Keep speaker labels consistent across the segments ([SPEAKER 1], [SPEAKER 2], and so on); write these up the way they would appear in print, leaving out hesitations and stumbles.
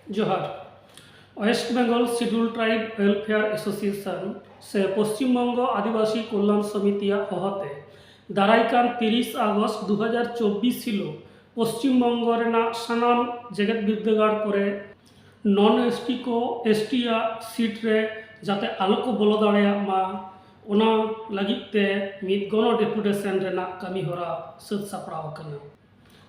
[SPEAKER 1] जोहार West Bengal schedule tribe welfare association से पश्चिम बंग आदिवासी कल्याण समिति हहते दारायकान 30 अगस्त 2024 हिलो पश्चिम बंग सानाम जेगेद बिरदागार करे नॉन एसटी को एसटी सीट रे जाते आलो को बोलो दाड़ेया मा ओना लगिते मिद गण डेपुटेशन रेना कमी होरा सद सापड़ाव कना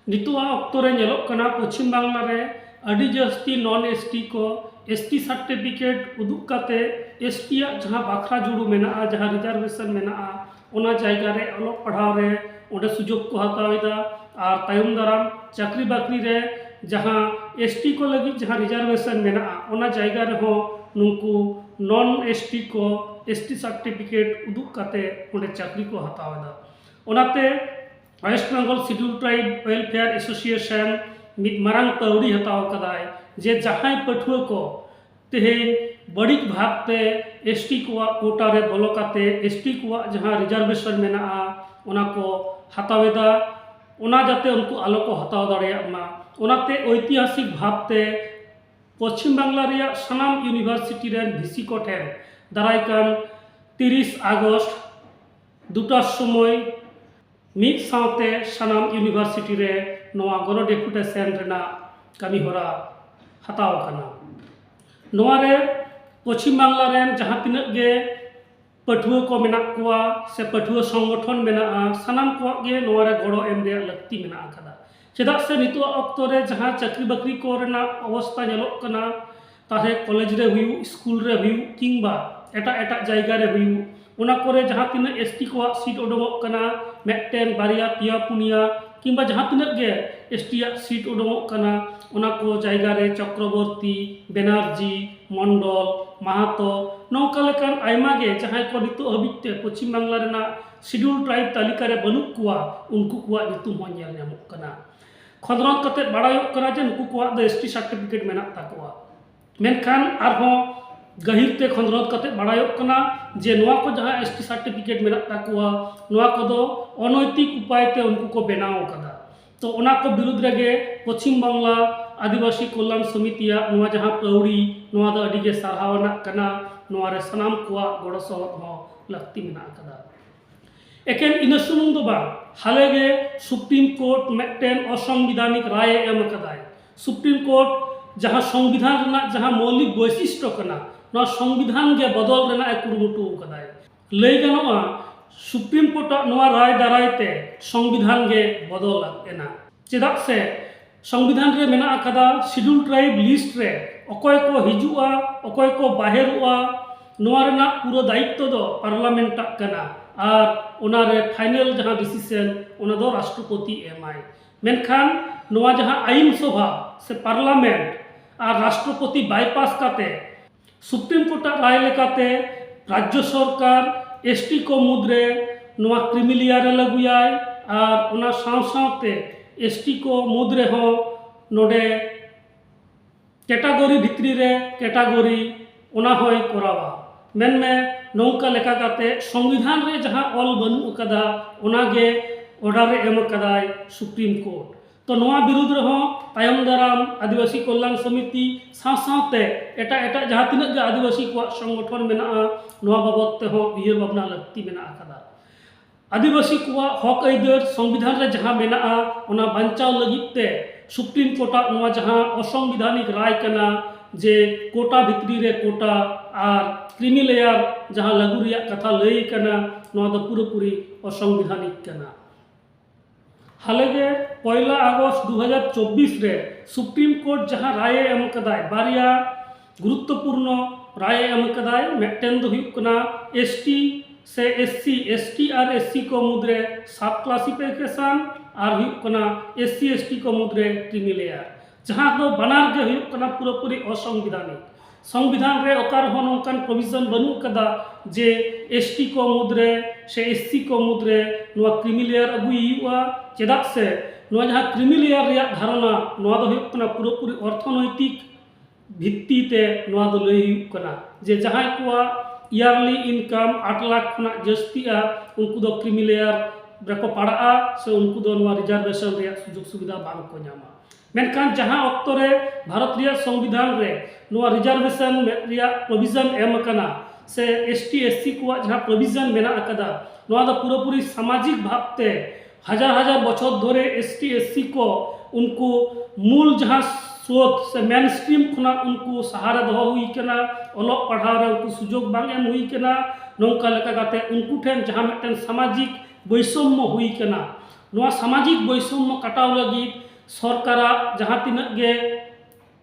[SPEAKER 1] नितुआ अक्तो रे नेलोग कना पश्चिम बांग्ला रे अड़ी जस्ती नॉन एसटी को एसटी सर्टिफिकेट उदुग काते एसटी जहाँ बाखरा जुड़ू मेना जहाँ रिजर्वेशन मेना ओना जायगा रे अलग पढ़ाव रे ओडे सुजोग को हतावेदा और तायम दाराम चाकरी बाकरी रे जहाँ एसटी को लगी जहाँ रिजर्वेशन मेना ओना जायगा रे हो नुकु नॉन एसटी को एसटी सर्टिफिकेट उदुग काते ओडे चाकरी को हतावेदा ओनाते West Bengal schedule tribe welfare association मिद मारंग पौड़ी हताव कदाय जे जहां पठुआ को तेहेन बड़ी भागते एसटी को कोटा रे बोलो काते एसटी को जहां रिजर्वेशन मेना ओना को हतावेदा ओना जाते उनको आलो को हताव दाड़ेया मा ओनाते ऐतिहासिक भावते पश्चिम बांग्ला रिया सानाम यूनिवर्सिटी रे भिसी को ठेन दारायकान 30 अगस्त दुटा समय मिद सावते सानाम यूनिवर्सिटी रे नोआ गण डेपुटेशन रेना कमी होरा हताव कना नोआ रे पश्चिम बांग्ला रेन जहाँ तिना गे पठुआ को मेना कुआ से पठुआ संगठन मेना सानाम को गे नोआ रे गड़ो एम रे लक्ति मेना कदा चेदा से नितो अक्तो रे जहाँ चाकरी बाकरी को रेना अवस्था नेलोग कना ताहे कॉलेज रे हुयु स्कूल रे हुयु किंबा एटा एटा जायगा रे हुयु ओना कोरे जहाँ तिना एसटी को सीट उडोंगोग कना मेटेन बारिया पिया पुनिया किंबा जहाँ तिना गे एसटी सीट उडोंगोग कना ओना को जायगा रे चक्रवर्ती बेनार्जी मंडल माहातो नौका लेकान आयमा गे जहाँ को नितो हबिते पश्चिम बांग्ला रेना शिड्यूल ट्राइब तालिका रे बनुक कुआ उनको कुआ नितुम हो नेल न्यामोग कना खदरत कते बाड़ायोग कना जे नुकु कुआ दो एसटी सर्टिफिकेट मेना ताकोआ मेनखान आरहों गहिरते खंदरत कते बाड़ायोग कना जे नोआ को जहाँ एसटी सर्टिफिकेट मेना ताकोआ नोआ को दो अनैतिक उपायते उनको को बनाव कदा तो ओना को विरुद्ध रेगे पश्चिम बांग्ला आदिवासी कल्याण समिति नोआ जहाँ पौड़ी नोआ दो अडिगे सारहावना कना नोआ रे सनाम कुआ गड़ो सहद हो लक्ति मेना कदा एकेन इन सुमुंग दो बांग हालेगे सुप्रीम कोर्ट मेटेन असंविधानिक राय एम कदाय सुप्रीम कोर्ट जहाँ संविधान रेना जहाँ मौलिक वैशिष्ट्य कना नोआ संविधान गे बदल रेना कुरुमुटु कदाय लई गानोआ सुप्रीम कोर्ट नोआ राय दारायते संविधान गे बदल एना चेदा से संविधान रे मेना कदा शिड्यूल ट्राइब लिस्ट रे अकय को हिजुआ अकय को बाहेरुआ नोआ रेना पूरा दायित्व दो पार्लियामेंट कना और ओना रे फाइनल जहाँ डिसीजन ओना दो राष्ट्रपति एमआई मेनखान नोआ जहाँ आईन सभा से पार्लियामेंट और राष्ट्रपति बाईपास काते सुप्रीम कोर्ट राय लेकाते राज्य सरकार एसटी को मुद्रे नोआ क्रिमिलियर लगुयाय और ओना साव सावते एसटी को मुद्रे हो नोडे कैटागरी भित्री रे कैटागरी ओना होय करावा मेन में नौका लेका काते संविधान रे जहाँ ऑल बनू कदा ओना गे ऑर्डर रे एम कदाय सुप्रीम कोर्ट तो नोआ विरुद्ध रहो तायम दाराम आदिवासी कल्याण समिति साव सावते एटा एटा जहाँ तिना गे आदिवासी को संगठन मेना नोआ बाबत ते हो उयहर भावना लक्ति मेना कदा आदिवासी को हक आइदार संविधान रे जहाँ मेना ओना बांचाव लगिते सुप्रीम कोर्ट नोआ जहाँ असंविधानिक राय कना जे कोटा भित्री रे कोटा और क्रिमी लेयर जहाँ लागू रिया कथा लई कना नोआ दो पूरी असंविधानिक कना हालेगे 1 अगस्त 2024 रे सुप्रीम कोर्ट जहाँ राय एम कदाय बारिया गुरुत्वपूर्ण राय एम कदाय मेटेन दो हुयुग कना एसटी से एससी एसटी और एससी को मुद्रे सब क्लासिफिकेशन और हुयुग कना एससी एसटी को मुद्रे क्रिमी लेयर जहाँ दो बनार के हुयुग कना पूरी असंविधानिक संविधान रे ओकार हो नौकान प्रोविजन बनू कदा जे एसटी को मुद्रे से एससी को मुद्रे नोआ क्रिमिलियर अगुआ चेदा से नोआ जहाँ क्रिमिलियर रिया धारणा नोआ दो हुयुग कना पूरी अर्थनैतिक भित्ति ते नोआ दो लई हुयुग कना जे जहाँ को ईयरली इनकम 8 लाख खना जस्तिया उनको दो क्रिमिलियर रेको पड़ा से उनको दो नोआ रिजर्वेशन रिया सुजोग सुविधा बांग को ᱧᱟᱢᱟ मेनखान जहां ऑक्तो रे भारत रिया संविधान रे नोआ रिजर्वेशन रिया प्रोविजन एम अकना से एसटी एससी को जहां प्रोविजन मेना अकदा नोआ द पूरी सामाजिक भावते हजार हजार बछर धरे एसटी एससी को उनको मूल जहां स्रोत से मेन स्ट्रीम खुना उनको सहारा दो हुई कना ओलोक पढ़ाव रे उनको सुजोग बांग एम हुई कना नोंका लेका गाते उनको ठेन जहां मिटन सामाजिक वैषम्य हुई कना नोआ सामाजिक वैषम्य कटाव लगी सरकार जहां तिनक गे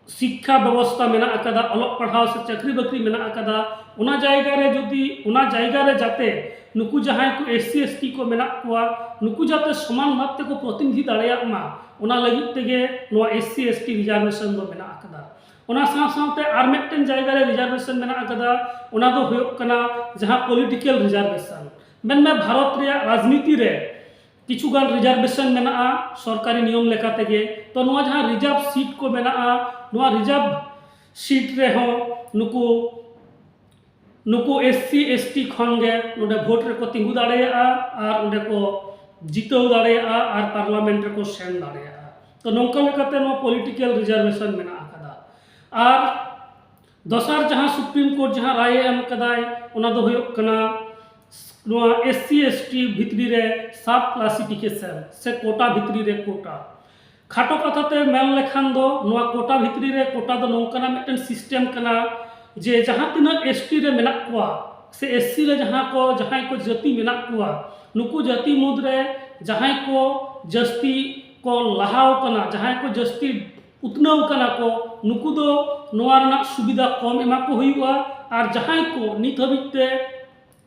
[SPEAKER 1] शिक्षा व्यवस्था मेना अकदा ओलोक पढ़ाव से चाकरी बाकरी मेना अकदा उना जायगा रे जदि उना जायगा रे जाते नुकु जहां को एससी एसटी को मेना कुआ नुकु जाते समान भावते को प्रतिनिधि दाड़िया मा उना लगी तेगे नोआ एससी एसटी रिजर्वेशन दो मेना अकदा उना साथ आर मिटन जायगा रे रिजर्वेशन मेना अकदा उना दो हुयोग कना जहां पॉलिटिकल रिजर्वेशन मेन में भारत रे राजनीति रे किछुगान रिजर्वेशन मेना सरकारी नियम लेका तेगे तो नोआ जहां रिजर्व सीट को मेना नोआ रिजर्व सीट रे हो नुकु नुकु एससी एसटी खन गे नोडे भोट रे को तिंगु दाड़ेया और उडे को जितव दाड़ेया और पार्लियामेंट रे को सेन दाड़ेया तो नोंका लेकाते नो पॉलिटिकल रिजर्वेशन मेना अकदा और दोसर जहां सुप्रीम कोर्ट जहां राय एम कदाय उना दो हुयोग कना नोआ एससी एसटी भितरी रे सब क्लासिफिकेशन से कोटा भितरी रे कोटा खाटो कथाते मेन लेखान दो नोआ कोटा भितरी रे कोटा दो नोंकना मिटन सिस्टम कना जे जहां तिना एसटी रे मेना कुआ से एससी रे जहां को जाति मेना कुआ नुकु जाति मुद रे जहां को जस्ती को लहाव कना जहां को जस्ती उतनाव कना को नुकु दो नोआ रना सुविधा कम एमा को हुआ और जहां को नित हबिते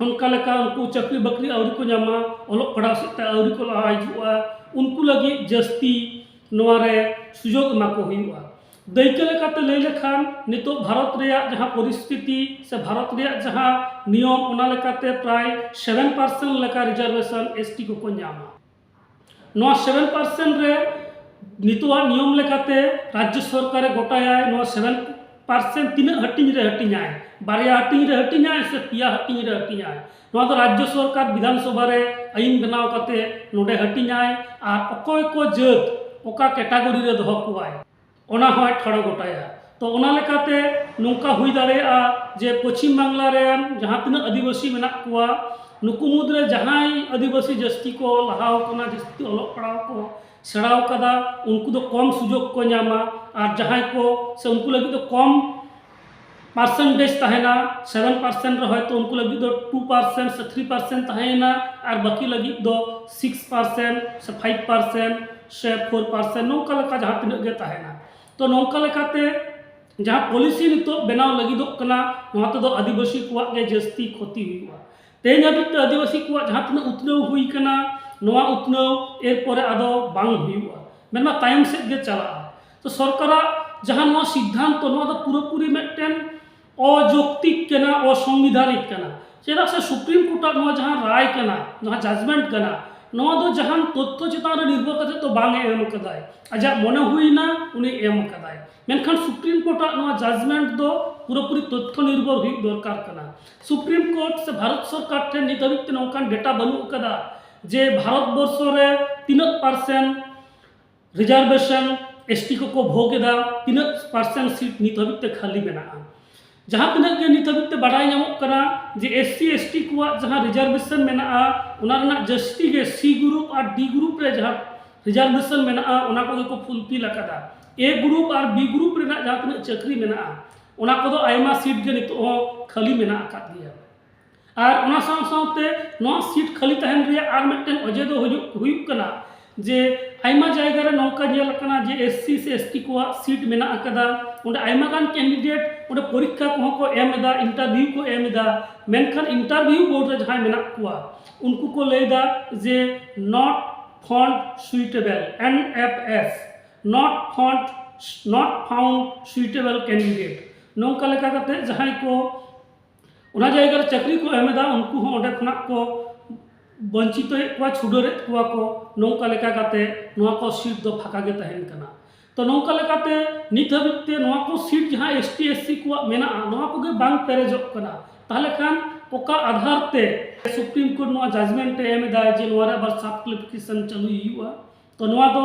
[SPEAKER 1] उनका लेका उनको चाकरी बाकरी आउरी को नामा ओलोक पढ़ाव से आउरी को लहा हिजुआ उनको लगी जस्ती नोआ रे सुजोग एमा को हुआ दैके लेकाते लई लेखान नितो भारत रे जहां परिस्थिति से भारत रे जहां नियम उना लेकाते प्राय 7% लेका रिजर्वेशन एसटी को नामा नोआ 7% रे नितोआ नियम लेकाते राज्य सरकार गोटाया नोआ 7% तीन हटिंग रे हटिंगाय बारिया हटिंग रे हटिंगाय से पिया हटिंग रे हटिंगाय नोआ तो राज्य सरकार विधानसभा रे आईन बनाव काते नोडे हटिंगाय आ अकोय को जत ओका कैटेगरी रे दोह कुआय ओना होय ठड़ गोटाया तो ओना लेकाते नोंका हुई दाड़ेया जे पश्चिम बांग्ला रे जहां तीन आदिवासी मेना कुआ नुकु मुद्रे जहां आदिवासी जस्ती को लहाव कना जस्ती ओलोक पढ़ाव को सेड़ाव कदा उनको तो कम सुजोग को नामा और जहां को से उनको लगी तो कम परसेंटेज तहना 7% रहे तो उनको लगी तो 2% से 3% तहना और बाकी लगी तो 6% से 5% से 4% नौका लेका जहां तीन गे तहना तो नौका लेकाते जहां पॉलिसी नितो बनाव लगी दो कना नोआ तो आदिवासी को गे जस्ती क्षति हुआ तेज हबित आदिवासी को जहां तीन उतनव हुई कना नोआ उतनव एरपरे आदो बांग हुआ मेनमा तायम से गे चला तो सरकार जहां नोआ सिद्धांत नोआ दो पूरी मिटन अजौक्तिक कना असंविधानिक कना चेदा से सुप्रीम कोर्ट नोआ जहां राय कना जहां जजमेंट कना नोआ दो जहां तथ्य चितान निर्भर करते तो बांगे एम कदाय आजा मने हुईना उनी एम कदाय मेनखान सुप्रीम कोर्ट नोआ जजमेंट दो पूरी तथ्य निर्भर हुई दरकार कना सुप्रीम कोर्ट से भारत सरकार ठे नित हबित नौकान डेटा बनू कदा जे भारत वर्ष रे 3% रिजर्वेशन एसटी को भोगेदा 3% सीट नित हबित खाली मेना जहां तक के नित हबित बाडाय नामक कना जे एससी एसटी को जहां रिजर्वेशन मेना उना रना जस्ती गे सी ग्रुप और डी ग्रुप रे जहां रिजर्वेशन मेना उना को फुलफिल अकदा ए ग्रुप और बी ग्रुप रे जहां तक चाकरी मेना उना को आयमा सीट गे नित खाली मेना अकद गया और उना साथे नोआ सीट खाली तहन रे आर मिटन अजे दो हुयुक कना जे आयमा जायगा रे नौका जेल कना जे एससी से एसटी को सीट मेना अकदा उंडे आयमा गान कैंडिडेट उंडे परीक्षा को एमदा इंटरव्यू को एमदा मेनखान इंटरव्यू बोर्ड रे जहां मेना कुआ उनको को लेदा जे not found suitable NFS not found suitable candidate नौका लेका कते जहां को उना जायगा चाकरी को एमदा उनको हो ओंडे खना को वंचित को छुडरे को नौका लेका काते नोआ को सीट दो फाका गे तहन कना तो नौका लेकाते नित हबिते नोआ को सीट जहां एसटी एससी को मेना नोआ को गे बांग पेरेजोग कना ताहले खान ओका आधार ते सुप्रीम कोर्ट नोआ जजमेंट एम दा जे नोआ रे बार सब क्वालिफिकेशन चालू हुआ तो नोआ दो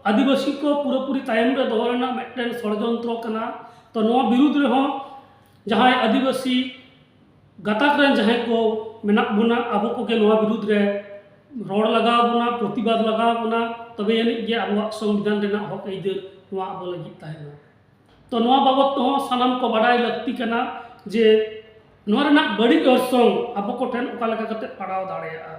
[SPEAKER 1] आदिवासी को पूरापूरी तायम रे दोहो रेनाग मिदटेन षड़यंत्र कना। तो नोआ बिरुद्ध रेहों जहां आदिवासी गाताक रेन जहां को मेनाक बोना आबो कोगे नोआ बिरुद्ध रे रोड लगाव बोना प्रतिबाद लगाव बोना तबे यानी जे आबो संविधान रेना हक आइदार नोआ आबो लगी ताहेना। तो नोआ बाबत तो सानाम को बाडाय लगती कना जे नोआ रेना बड़ी अरसों आबो को ठेन ओका लेका कते पड़ाव दाड़ेया।